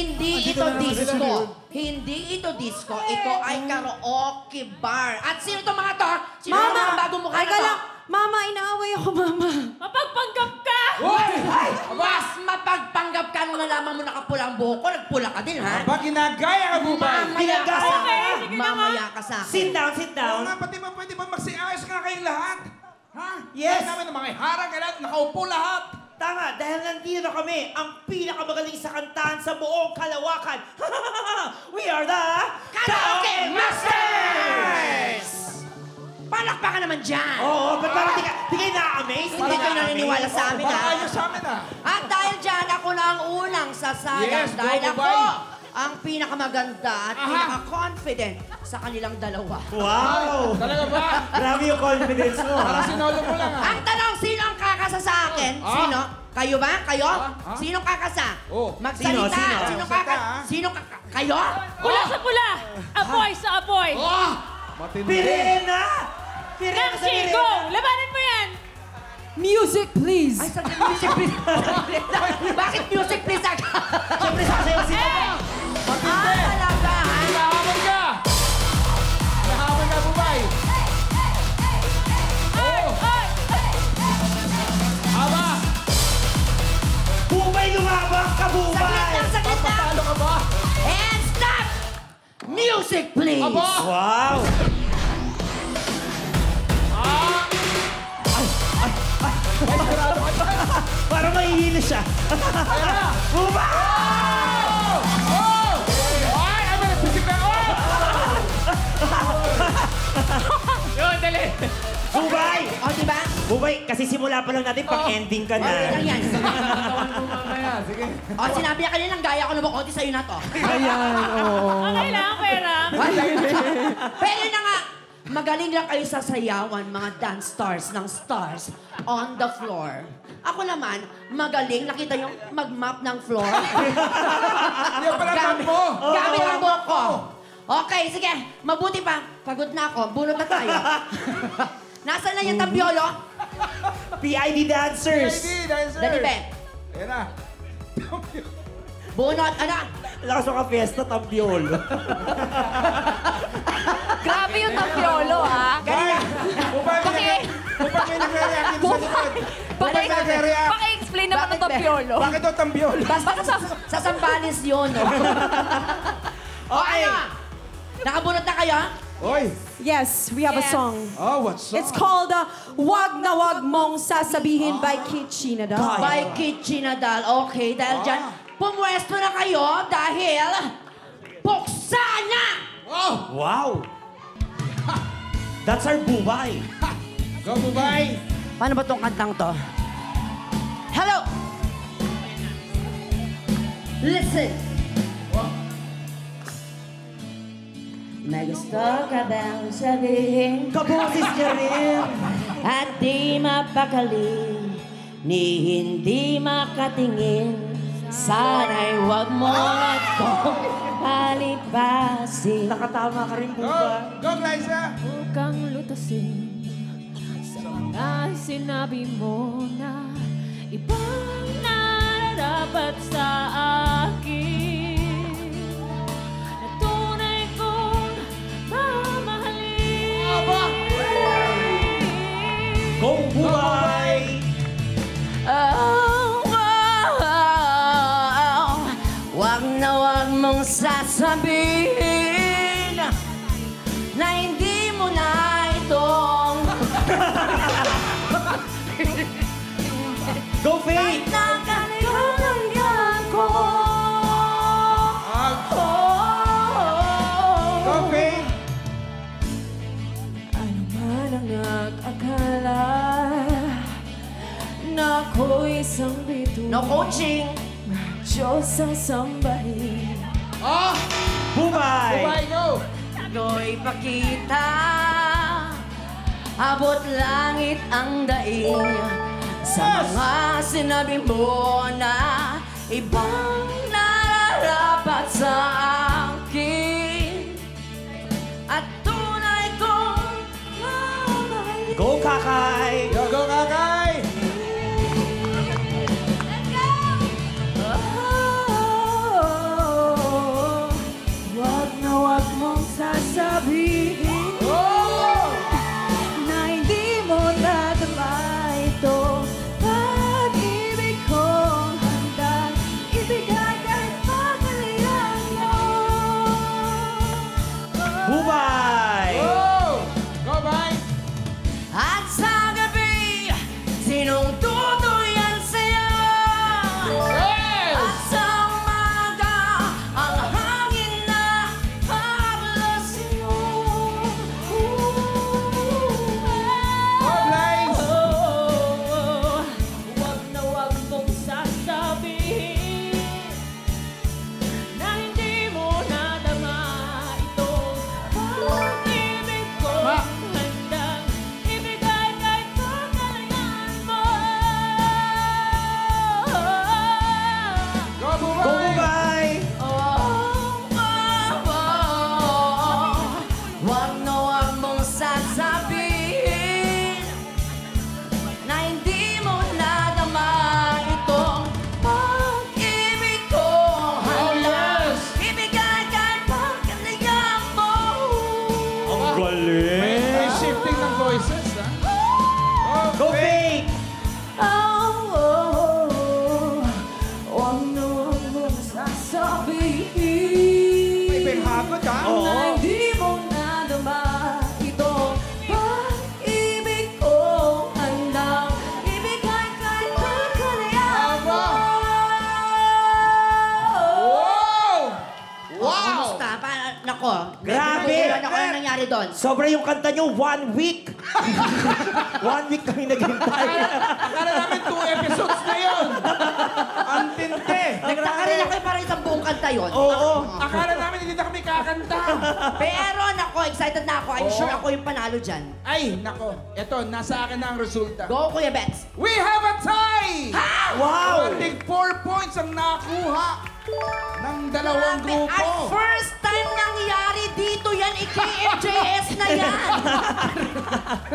Hindi ito disco. Hindi ito disco. Ito ay karaoke bar. At sino itong mga to? Sino Mama! mga bagong mukha na to? Lang. Mama, inaaway ako, Mama. Mapagpanggap ka! Uy! Mas mapagpanggap ka nung nalaman mo nakapula ang buhok ko. Nagpula ka din, ha? Aba, ginagaya ka, Bubay. Mamaya ka sa Okay, akin. sige na Mamaya ka sa akin. Sit down, sit Oo down. nga, pati ba pwede ba magsiayos nga kayong lahat? Ha? Yes. Kaya namin ng mga harang ka lahat, nakaupo lahat. Tama, dahil nandito kami, ang pinakamagaling sa kantahan sa buong kalawakan. We are the Karaoke Masters! Palakpakan naman dyan! Oo, ba't parang di kayo na-amaze? Hindi kayo naniniwala sa amin, ha? Baka kayo sa amin, ha? At dahil dyan, ako na ang unang sasayang. Yes, go, dahil ako Bubay. ang pinakamaganda at pinaka-confident sa kanilang dalawa. Wow! Talaga ba? Grabe yung confidence mo. Para sinolo mo lang, ha? Ang tanong, sino ang kakasa sa akin? Sino? Kayo ba? Kayo? Sinong kakasa? Oh. Magsalita. Sino? Sinong kakasa? Sino kayo? Pula sa pula! Apoy sa apoy! Matindi. Piriin na! Piriin na sa Nangshi, piriin go! na! Labanan mo yan! Music, please! Ay, saglit, music please. Bakit music please? Siyempre, sasayaw sila. Matindi. Talaga, ha? Nahamon ka. Nahamon ka, Bubay. Ay! Ay! Aba, Bumay lumabang ka, Bumay! Saglit lang. papalo ka ba? And stop! Music please. Aba! Wow! Ay, sigurado ka dyan. Parang mahihilo siya. Bumay! Oh! Ay, ay, may nagsisip ka. Oh! Yun, dali. Bumay! O, diba? Bumay, kasi simula pa lang natin, pang-ending ka na. Okay lang yan. Tawan mo mamaya, sige. O, sinabi niya kanina, gaya ko na ba konti sa'yo na to? Ang kailangan pera! Pero na nga, magaling lang kayo sa sayawan, mga dance stars ng stars on the floor. Ako naman, magaling. Nakita yung mag-map ng floor. Yan pala gamit, mo. gamit ang buhok ko. Okay, sige. Mabuti pa. Pagod na ako. Bunot na tayo. Nasaan na yung tampiolo? PID dancers! PID, dancer. Dali, be. Ayan na. Bunot, ano? Lakas mo ka fiesta, tampiolo. Grabe yung tampiolo, ha? Bye! Bubay, Paki- Bubay, may nagre-react sa likod. Bubay, nagre-react. Paki-explain naman Bakit, ng tampiolo. Bakit daw tambiol? Basta sa Sambales yun, no? Okay. Ano? Nakabunot na kayo? Oy! Yes, we have a Yes. song. Oh, what song? It's called Wag na Wag Mong Sasabihin by Kit Chinadal. By Kitchi Nadal. Okay, dahil dyan, pumwesto na kayo dahil buksa na! Oh! Wow! That's our Bumay. Go, Bubay! Paano ba tong kantang to? Hello! Listen! May gusto ka bang sabihin Kaboses niya rin. at di mapakali ni hindi makatingin? Sana'y huwag mo akong palipasin. Nakatama ka rin, Go! Bumay. Go, Glyza! Huwag kang lutasin sa mga sinabi mo na ibang nararapat sa akin na tunay kong mamahalin. Aba! Go, Bumay! Oh, wow. Wag na wag mong sasabihin na hindi mo na itong Go, Faye! nakalimutan ko. Go, Faye! Ano man ang nag-akala na ako'y isang bituin. No coaching. Diyos ang sambahin. Oh! Bumay! Bubay, go! Ako'y pakita, abot langit ang daing sa mga sinabi mo na ibang nararapat sa akin at tunay kong mamahalin. Go, Kakay! Go, go, Kakay! Oh, Tinungtutuyan sa'yo. At sa umaga, ang hangin na habla sa'yo. Wag na wag mong sasabihin na hindi mo nadama itong pag-ibig ko. Handang ibigay kahit pagkalayan mo. Go, Go, Bubay! Wag na wag mong sasabihin na hindi mo nadama itong pag-ibig ko. Handang ibigay kahit pagkalayan mo. Ang galing. May shifting ng voices, ha? Go, Faye! Wag na wag mong sasabihin May benghagod, ha? Oo. na hindi mo nadama itong pag-ibig ko. Handang ibigay kahit pagkalayan mo. Wow! Wow! Kamusta? Nako, Grabe. Ano ang nangyari doon? Sobra yung kanta nyo, 1 week. 1 week kami naghintay. Akala namin 2 episodes na yun. Ang tinte. Nagtaka rin ako para isang buong kanta yun. Oo. Akala namin hindi na kami kakanta. Pero nako, excited na ako. I'm Oo. sure ako yung panalo dyan. Ay, nako. Eto, nasa akin na ang resulta. Go, Kuya Bets. We have a tie! Wow! Konting 4 points ang nakuha ng dalawang grupo. At first time nangyari dito yan, i-KMJS na yan.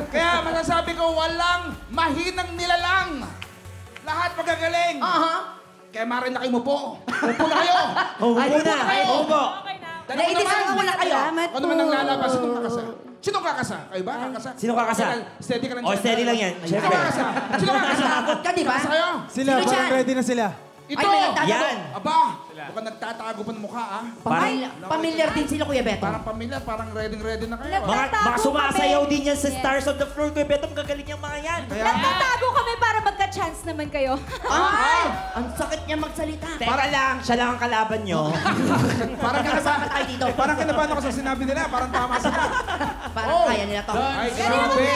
Kaya masasabi ko, walang mahinang nilalang. Lahat magagaling. Aha. Kaya marin na kayo mupo. Upo na kayo. Upo Ay, na. kayo. Upo. Dalawa Ladies, naman. ako muna kayo. Ako naman ang lalaban. Sinong kakasa? Sinong kakasa? Kayo ba? Kakasa? Sino kakasa? Steady ka lang Oh, dyan. steady lang yan. Sino Siyempre. kakasa? Sino kakasa? Takot ka, di ba? Kakasa kayo? Sila, Sino parang dyan? ready na sila. Ito! Ay, may nagtatago. Yan. Aba, mukhang nagtatago pa ng mukha, ah. Familiar din sila, Kuya Beto. Parang pamilya, parang ready na kayo. Mga sumasayaw din yan sa Stars on the Floor. Kuya Beto, magagaling yung mga yan. Kaya, Nagtatago kami para magka-chance naman kayo. Ay! Ang sakit niya magsalita. Para lang, siya lang ang kalaban nyo. parang Kasama kinabahan tayo dito. Parang kinabahan ako sa sinabi nila, parang tama sila. Parang kaya nila to. Ay, grabe.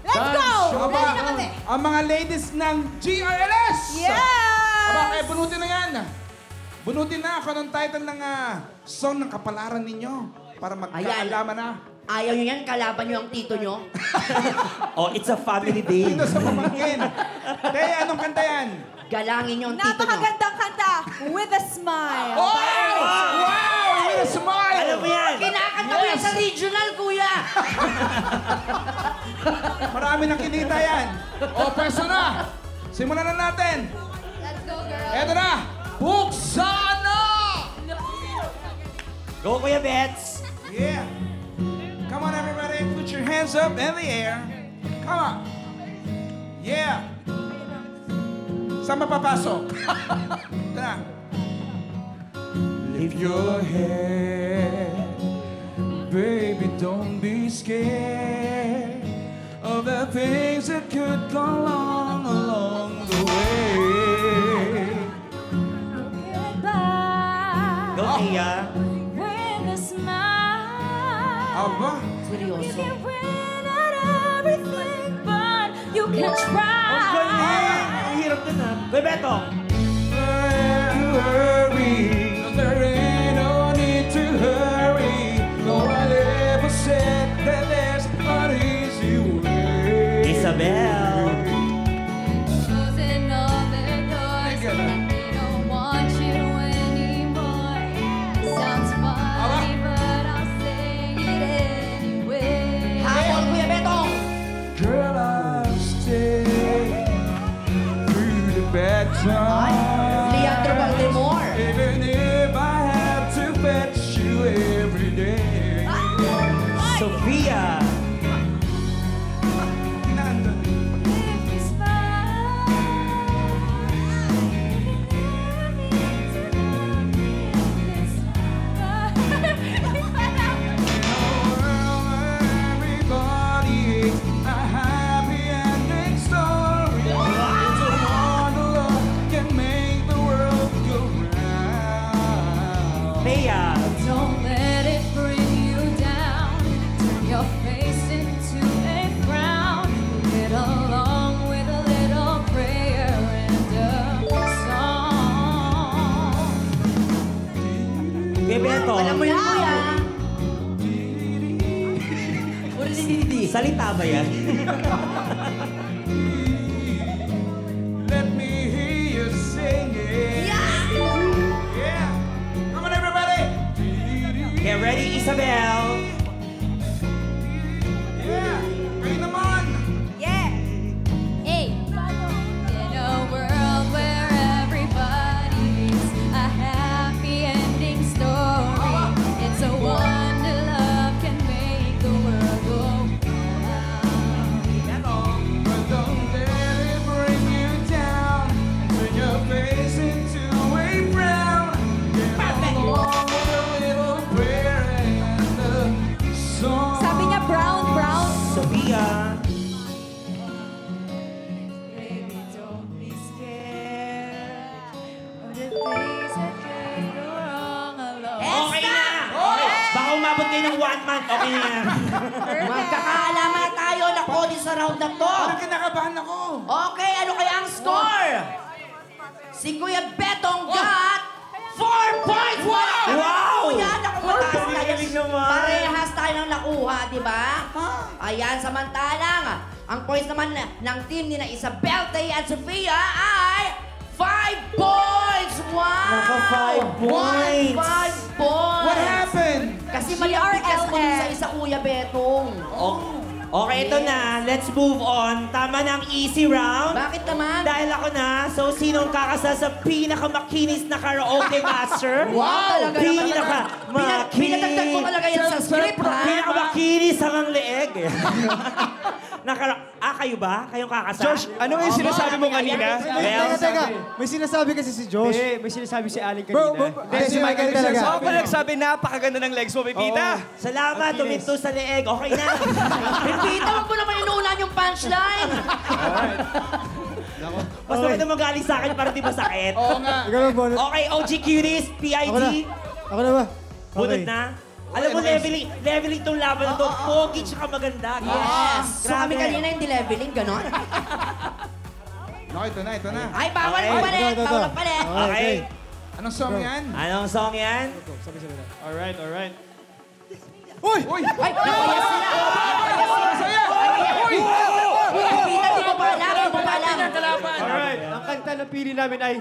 Let's go! Aba, Ready na kami. ang mga ladies ng GRLS! Yes! Aba, kaya bunutin na yan. Bunutin na kung anong title ng song ng kapalaran ninyo para magkaalaman na. Ayaw nyo yan, kalaban nyo ang tito nyo. Oh, it's a family day. Dito sa pamangkin. Kaya anong kanta yan? Galangin nyo ang tito nyo. Napakagandang kanta, With a Smile. Oh! Wow! With a smile! Alam mo yan. Kinakanta mo yan sa regional, kuya. Marami nang kinita yan. O, pwesto na. Simulan na natin. Let's go, girl. Eto na. Buksan na! Go, Kuya Bets. Yeah. Come on, everybody. Put your hands up in the air. Come on. Yeah. Saan mapapasok? Ito na. Lift your head. Baby, don't be scared of the things that could go wrong along the way. Goodbye. Go, Tia. With a smile. Aba. You Seryoso. can win at everything, but you can try. Ang galing. Ang hirap din, ha? Kuya Beto. Hurry, there ain't no need to hurry. No one ever said that there's an easy way. Isabel. Closing all their doors and they don't want you anymore. Sounds funny, but I'll say it anyway. Habol, Kuya Beto. Girl, I'll stay through the bad Ay, times. Leandro Baltimore. Even if I have to fetch you every day. Sofia. If you smile, Everybody hates a happy ending story. salita ba yan? Let me hear you sing it. Yeah. Come on, everybody. Get ready, Isabel. Yeah. Kayo naman. Hey. In a world where everybody's a happy ending story, it's a wonder love can make the world go round. But don't let it bring you down. Turn your face into a frown. Get along with a little prayer and a song. Sabi niya brown, brown. Sophia. Baby, don't be scared of the things that could go wrong alone. Okay na! Baka umabot kayo ng 1 month. Okay na. Magkakaalaman na tayo na kodi sa round na to. Parang kinakabahan ako. Okay, ano kaya ang score? Si Kuya Betong got 4 points! Wow! Kuya, naku, mataas tayo. Galing naman. Parehas tayo ng nakuha, di ba? Ayan, samantalang, ang points naman ng team ni na Isabel, Tay at Sofia ay 5 points! Wow! Naka 5 points. 5 points! What happened? Kasi malapit mo dun sa isa, Kuya Betong. Okay, ito na. Let's move on. Tama na ang easy round. Bakit naman? Dahil ako na, so sinong kakasa sa pinakamakinis na karaoke master? Wow! Talaga naman. Pinadagdag mo talaga yan sa script, ha? Pinakamakinis hanggang leeg. Kayo ba? Kayong kakasa? Josh, ano yung sinasabi mo kanina? Teka. May sinasabi kasi si Josh. May sinasabi si Aling Bro, kanina. hindi, si Michael talaga. Ako pa nagsabi, napakaganda ng legs mo, Pepita. Salamat, tuminto sa leeg. Okay na. Pipita, wag mo naman inuunan yung punchline. Basta ka na magaling sa akin para di ba sakit? Ikaw na, bonus. Okay, OG Cuties, PIG. Ako na ba? Bunod na. Alam mo, leveling tong laban na to. Pogi tsaka maganda. Yes. So kami Grabe. kanina yung dileveling, ganon? No, ito na. Ay, bawal Okay. pa palit, Ito. bawal palit. Okay. Anong song yan? Anong song yan? Alright. Uy! Ay, napayas sila. Pipita, di mo pa alam, di mo pa alam. Alright. Ang kanta na pili namin ay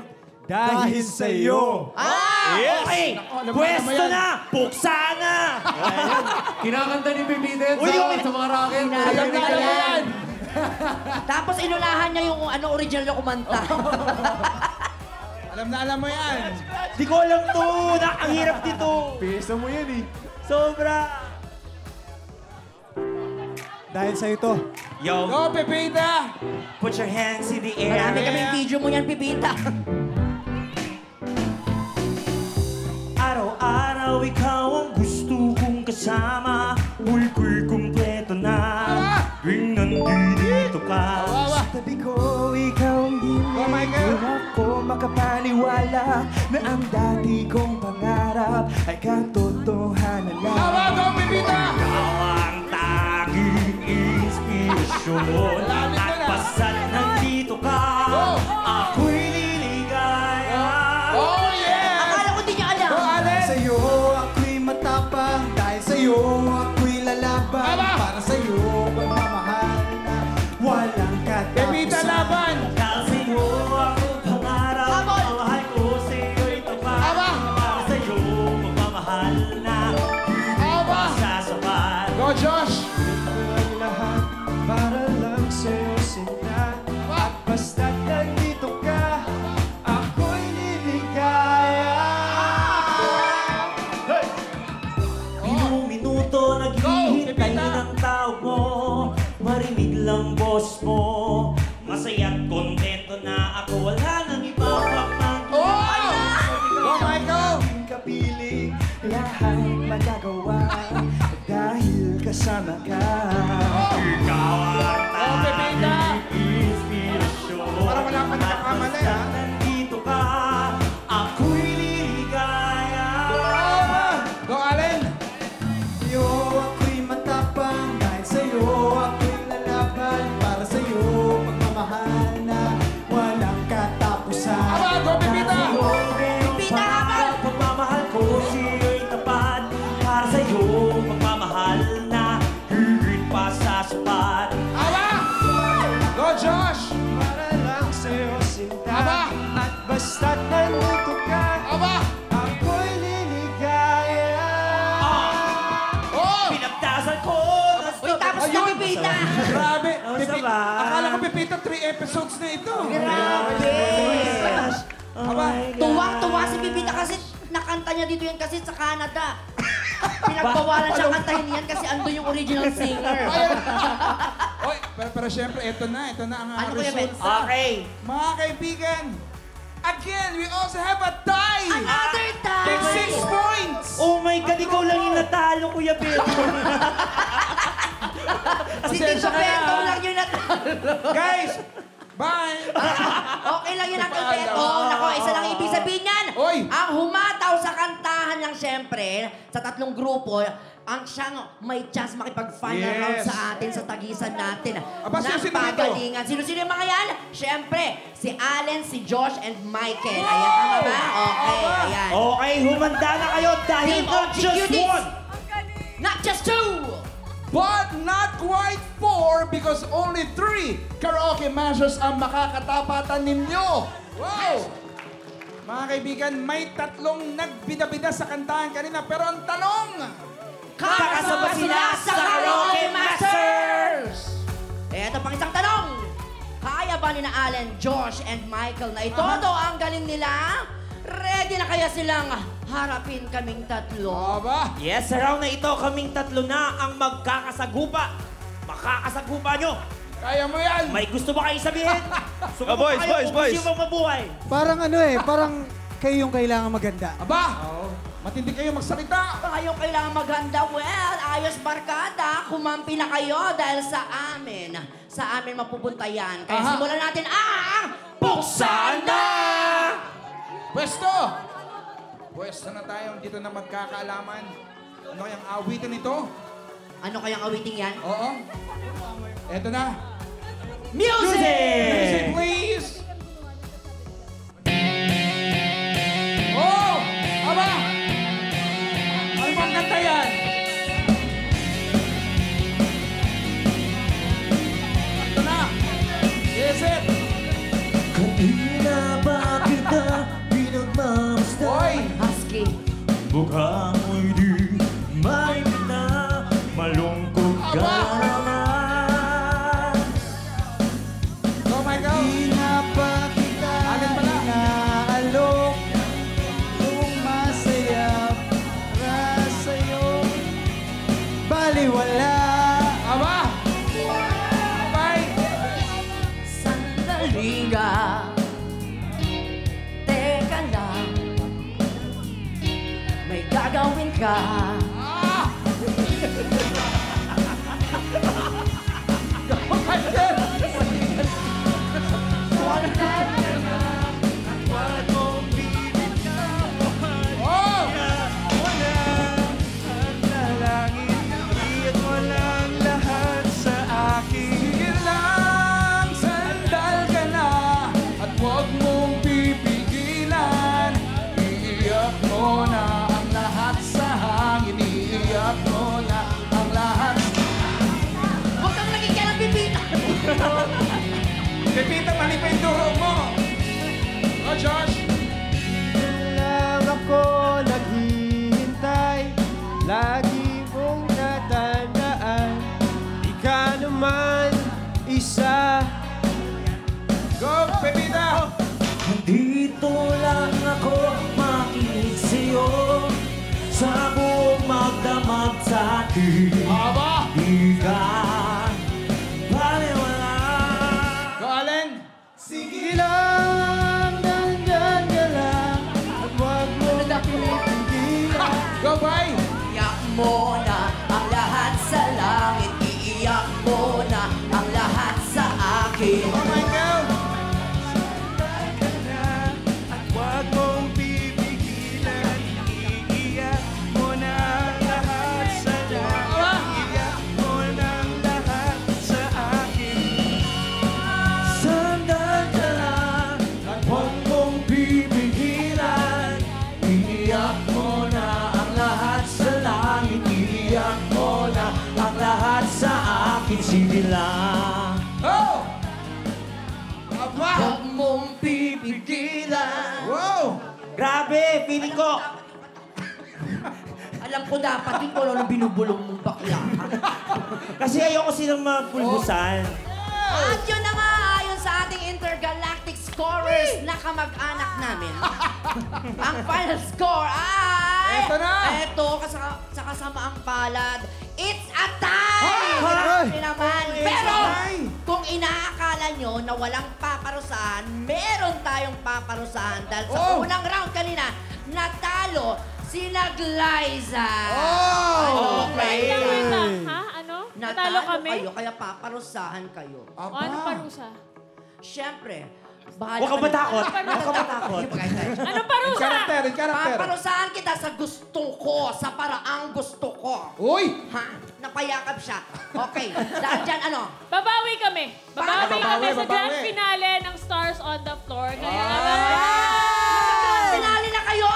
Dahil Sa'yo. Okay. Pwesto na. Puksa na. Kinakanta ni Pipita sa mga racket. Alam na yan. Tapos inunahan niya yung original na kumanta. Alam mo yan. Di ko alam to. Ang hirap dito. Pisa mo yan eh. Sobra. Dahil sa'yo to. Yo, Go, Pepita! put your hands in the air. Marami kaming video mo yan, Pipita. Araw-araw ikaw ang gusto kong kasama. Ko'y kumpleto na. Tuwing nandito ka. Sa tabi ko, ikaw ang Michael. hindi ako makapaniwala na ang dati kong pangarap ay katotohanan lang. Go, Pepita! Ikaw ang taging inspirasyon. At basta't nandito ka, ako'y liligaya. Oh, yeah! Akala ko di niya alam. Dahil sa'yo ako'y matapang, dahil sa'yo ako'y lalaban, para sa'yo pagmamahal na walang katapusan. Pepita, laban! Dahil sa'yo ako pangarap, ang mahal ko sa'yo'y tapat. Para sa'yo magmamahal na, hindi masasapat. Go, Josh! Ang lahat para lang sa'yo sinta, at basta't nandito ka, ako'y liligaya. Minuto naghihintay ng tao mo, marinig lang boss mo. Masaya't kontento na ako, wala nang iba pang Go, Michael! Kapiling lahat magagawa dahil kasama ka. Ikaw ang Pepita! tanging inspirasyon. Parang wala ka nakakamali, ha? Basta nandito ka, ako'y liligaya. Go, Allen! Sa'yo ako'y matapang, dahil sa'yo ako'y lalaban, para sa'yo pagmamahal na walang katapusan. Go, Pepita! Pipita, habang! Pagmamahal ko sa'yo'y tapat. Para sa'yo magmamahal na higit pa Josh! Para lang sa'yo, sinta. Aba! At basta't nandito ka, Aba! ako'y liligaya. Oh! Pinagtasan ko! Uy, tapos na pipita. Grabe! Masama. Akala ko pipita 3 episodes na ito. Grabe. Aba! Tuwang-tuwa si Pipita kasi nakanta niya dito yan kasi sa Canada. Pinagbawalan siya kantahin yan kasi ando yung original singer. Oy, pero syempre, ito na ang Ano kuya Ben? results. Okay. Mga kaibigan, again, we also have a tie! Another time! 6 points! Oh my God, ikaw lang yung natalo, Kuya Bill. Si Pasensya Tito ka na. Beto lang yung natalo. Guys, bye! Okay lang yun, Uncle Beto. Nako, isa lang ibig sabihin yan. Oy! Ang humataw sa kantahan lang siyempre, sa tatlong grupo, ang siyang may chance makipag-final Yes. round sa atin, sa tagisan natin. Aba, sino-sino dito? Pagalingan. Sino-sino yung mga yan? Siyempre, si Allen, si Josh, and Michael. Ayan, tama ba? Okay, ayan. Okay, humanda na kayo dahil Team not OG just Cuties. one. Not just two! But not quite 4 because only 3 karaoke masters ang makakatapatan ninyo. Wow! Mga kaibigan, may tatlong nagbida-bida sa kantahan kanina pero ang tanong, Kakasama sila sa Karaoke Masters! Eto pang isang tanong. Kaya ba ni na Allen, Josh, and Michael na itodo ang galing nila? Ready na kaya silang harapin kaming tatlo? aba, Yes, sa round na ito, kaming tatlo na ang magkakasagupa. Makakasagupa nyo. kaya mo yan! May gusto ba kayo sabihin? Sumuko boys, kayo boys, kung boys. gusto nyo bang mabuhay. Parang parang kayo yung kailangan maganda. Aba, matindi kayo magsalita. Kayong kailangan maghanda. Well, ayos barkada. Kumampi na kayo dahil sa amin. Sa amin mapupunta yan. Kaya Aha. simulan natin ang Buksan na! Pwesto! Pwesto na tayo, dito na magkakaalaman. Ano kayang awitin ito? Ano kayang awiting yan? Oo. Eto na. Music! Music, please! Oh! Aba! Ano bang kanta yan? Ito na! Is it? Kanina ba kita pinagmamasdan? Hoy! Husky. Mukha mo'y di may na malungkot ka Aba! naman. Oh my God! Di na pa kita Alin pala? inaalok kung masaya para sa'yo. Baliwala. Aba! Bye! Sandali nga. Teka lang. May gagawin ka. Ah! Oh my God! Oh! Sige lang, sandal ka na at huwag mong pipigilan. Iiyak mo na ang lahat sa hangin. Iiyak mo na ang lahat. Huwag kang naging kailang pipita. Pipita, mali pa yung duro mo. Oh, Josh. Lang ako naghihintay, lagi mong tatandaan. Di ka naman isa. Go, Pepita. Dito lang ako makinig sa'yo sa buong magdamag sa atin. Aba! Di ka baliwala. Go, Allen. Sige lang, nandyan ka lang, at huwag mong pipigilan. Go, bye. Iyak mo na ang lahat sa langit. Iiyak mo na ang lahat sa akin. Oh my God. At huwag mong pipigilan, iiyak mo na lahat sa Aba! iiyak mo ng lahat sa akin. Sandal ka lang at huwag mong pipigilan. Iiyak mo na ang lahat sa langit. Iiyak mo na ang lahat sa akin. Sige lang. Oh! Feeling ko, Alam ko dapat yung kung ano binubulong mong bakla. kasi ayoko silang mapulbusan. At yun na nga, ayon sa ating intergalactic scorers na kamag-anak namin. Ang final score ay... Eto na! Eto, sa kasamaang palad. It's a tie! Ay! Hindi naman. It's Pero, a tie! kung inaakala nyo na walang paparusahan, meron tayong paparusahan. Dahil sa Oh! unang round kanina, natalo sina Glyza. Oh! Okay. Glyza, ha? Ano? Natalo kami? kayo, kaya paparusahan kayo. O, ano parusa? Siyempre, bahala Huwag kang matakot. Huwag kang matakot. Ano parusa? In character. Paparusahan kita sa gusto ko, sa paraang gusto ko. Uy! Ha? Napayakap siya. Okay, dahil dyan ano? Babawi kami. Babawi Babawi, kami sa babawi. grand finale ng Stars on the Floor. Ngayon Pinali na kayo?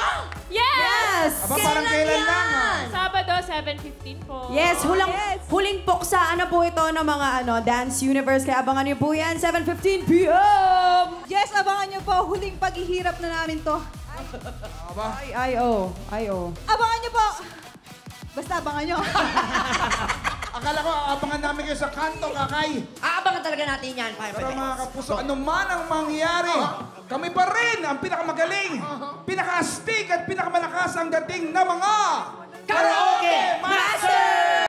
Yes! Aba, parang kailan lang, yan? Sabado, 7:15 po. Yes, huling puksaan na po ito ng mga Dance Universe. Kaya abangan niyo po yan, 7:15 p.m. Yes, abangan nyo po. Huling paghihirap na namin to. Aba. Ay, oh. Abangan nyo po. Basta abangan nyo. Akala ko abangan namin kayo sa kanto, kakay. Aabangan talaga natin yan, Pero mga kapuso, ano man ang mangyari, kami pa rin ang pinakamagaling, pinakaastig at pinakamalakas ang dating na mga Karaoke Master!